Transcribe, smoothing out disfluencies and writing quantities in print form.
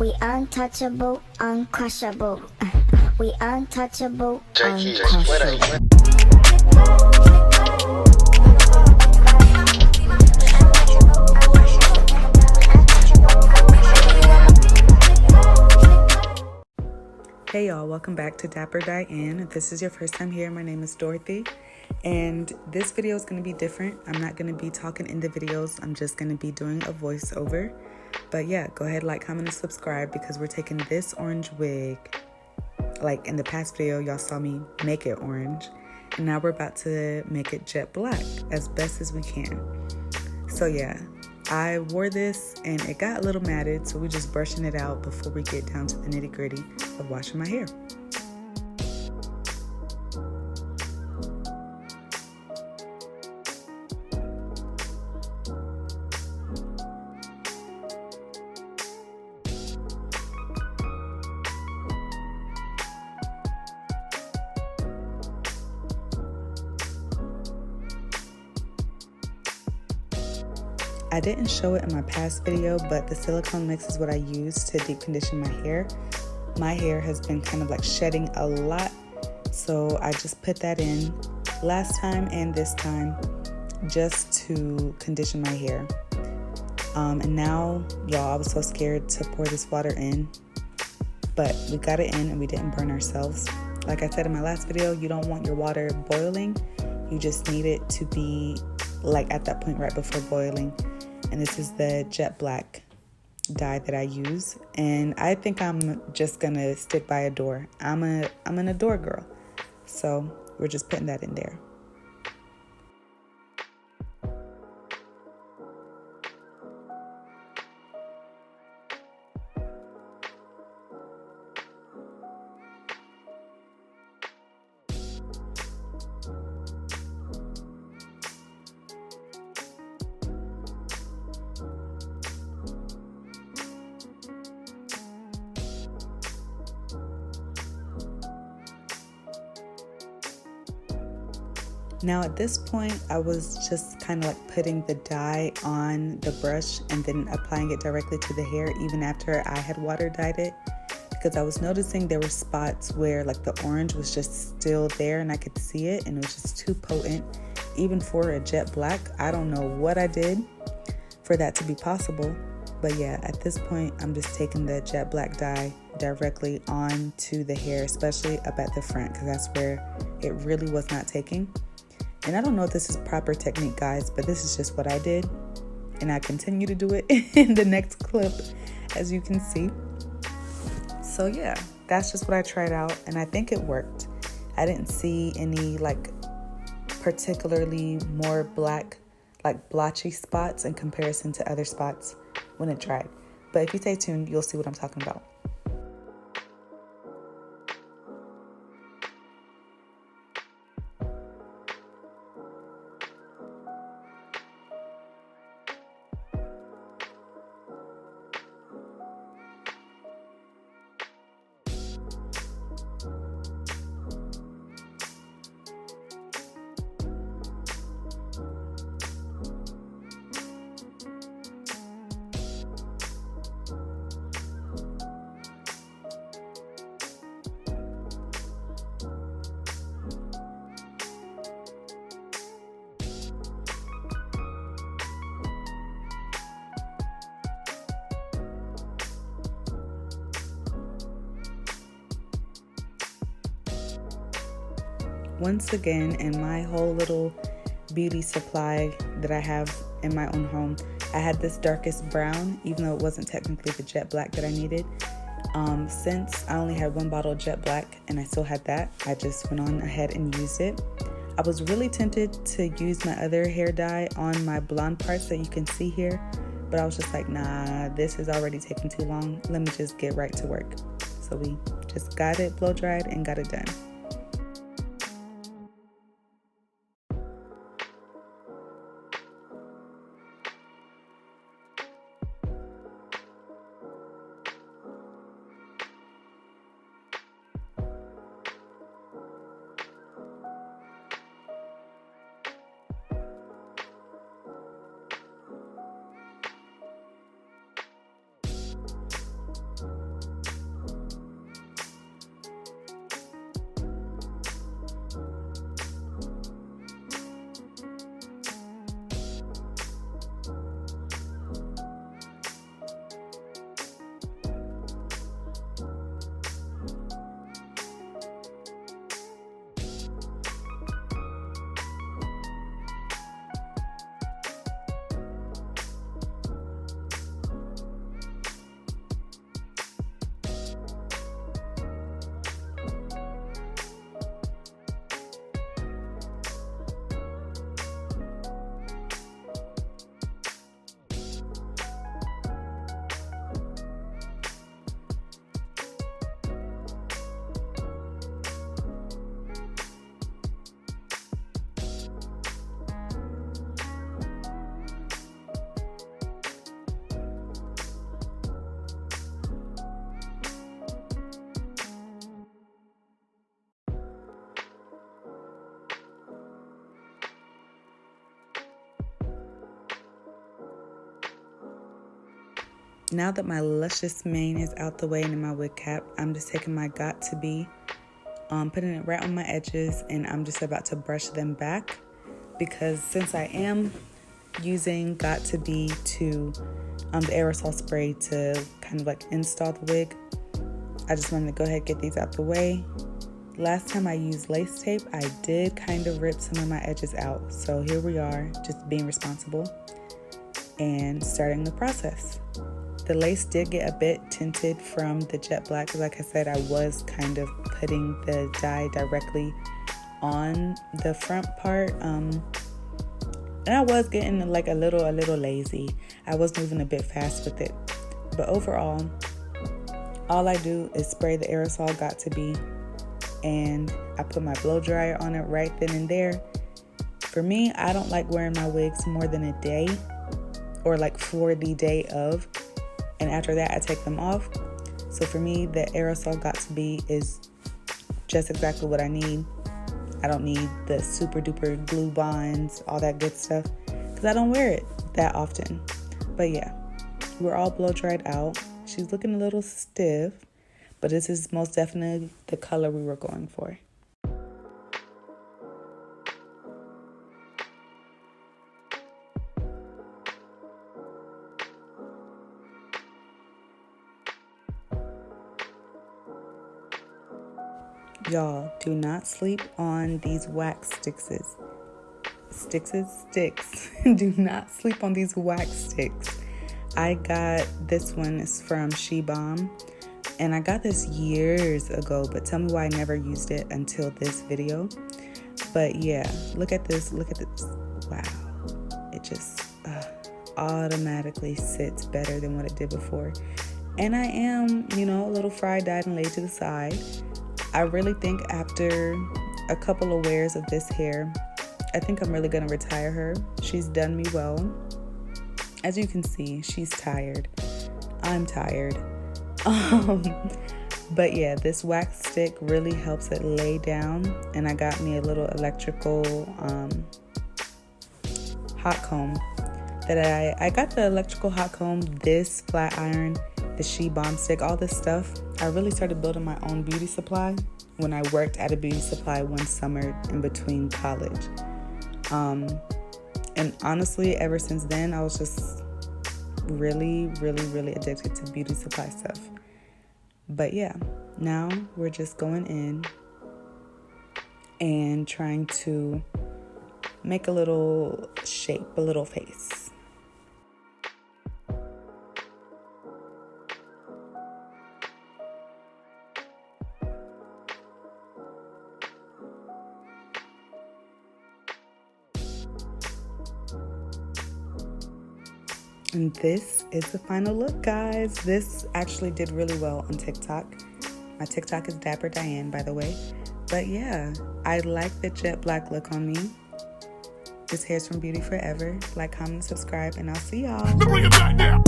We untouchable, uncrushable. We untouchable, Jackie, uncrushable. Hey y'all, welcome back to Dapper Diane. If this is your first time here, my name is Dorothy, and this video is going to be different. I'm not going to be talking in the videos, I'm just going to be doing a voiceover. But yeah, go ahead, like, comment, and subscribe because we're taking this orange wig. Like in the past video, y'all saw me make it orange, and now we're about to make it jet black as best as we can. So yeah, I wore this and it got a little matted, so we're just brushing it out before we get down to the nitty-gritty of washing my hair. I didn't show it in my past video, but the silicone mix is what I use to deep condition my hair. My hair has been kind of like shedding a lot, so I just put that in last time and this time just to condition my hair. And now, y'all, I was so scared to pour this water in, but we got it in and we didn't burn ourselves. Like I said in my last video, you don't want your water boiling. You just need it to be like at that point right before boiling. And this is the jet black dye that I use, and I think I'm just gonna stick by Adore. I'm an Adore girl, so we're just putting that in there. Now at this point, I was just kind of like putting the dye on the brush and then applying it directly to the hair even after I had water dyed it, because I was noticing there were spots where like the orange was just still there and I could see it, and it was just too potent even for a jet black. I don't know what I did for that to be possible, but yeah, at this point I'm just taking the jet black dye directly onto the hair, especially up at the front, because that's where it really was not taking. And I don't know if this is proper technique, guys, but this is just what I did. And I continue to do it in the next clip, as you can see. So yeah, that's just what I tried out, and I think it worked. I didn't see any like particularly more black, like blotchy spots in comparison to other spots when it dried. But if you stay tuned, you'll see what I'm talking about. Once again, in my whole little beauty supply that I have in my own home, I had this darkest brown, even though it wasn't technically the jet black that I needed. Since I only had one bottle of jet black and I still had that, I just went on ahead and used it. I was really tempted to use my other hair dye on my blonde parts that you can see here, but I was just like, nah, this is already taking too long. Let me just get right to work. So we just got it blow dried and got it done. now that my luscious mane is out the way and in my wig cap, I'm just taking my Got2B, putting it right on my edges, and I'm just about to brush them back, because since I am using Got2B to the aerosol spray to kind of like install the wig, I just wanted to go ahead and get these out the way. Last time I used lace tape, I did kind of rip some of my edges out. So here we are, just being responsible and starting the process. The lace did get a bit tinted from the jet black, because like I said, I was kind of putting the dye directly on the front part. And I was getting like a little lazy. I was moving a bit fast with it. But overall, all I do is spray the aerosol Got2B, and I put my blow dryer on it right then and there. For me, I don't like wearing my wigs more than a day, or like for the day of, and after that I take them off. So for me, the aerosol Got2B is just exactly what I need. I don't need the super duper glue bonds, all that good stuff, because I don't wear it that often. But yeah, we're all blow dried out. She's looking a little stiff, but this is most definitely the color we were going for. Y'all, do not sleep on these wax sticks. Do not sleep on these wax sticks. I got this one, is from She Bomb, and I got this years ago, but tell me why I never used it until this video. But yeah, look at this. Wow, it just automatically sits better than what it did before. And I am, a little fried, dyed, and laid to the side. I really think after a couple of wears of this hair, I think I'm really gonna retire her. She's done me well. As you can see, she's tired. I'm tired. But yeah, this wax stick really helps it lay down. And I got me a little electrical hot comb. I got the electrical hot comb, this flat iron, the She Bomb stick, all this stuff. I really started building my own beauty supply when I worked at a beauty supply one summer in between college. And honestly, ever since then, I was just really addicted to beauty supply stuff. But yeah, now we're just going in and trying to make a little shape, a little face. And this is the final look, guys. This actually did really well on TikTok. My TikTok is Dapper Diane, by the way. But yeah, I like the jet black look on me. This hair's from Beauty Forever. Like, comment, subscribe, and I'll see y'all. Bring it back now.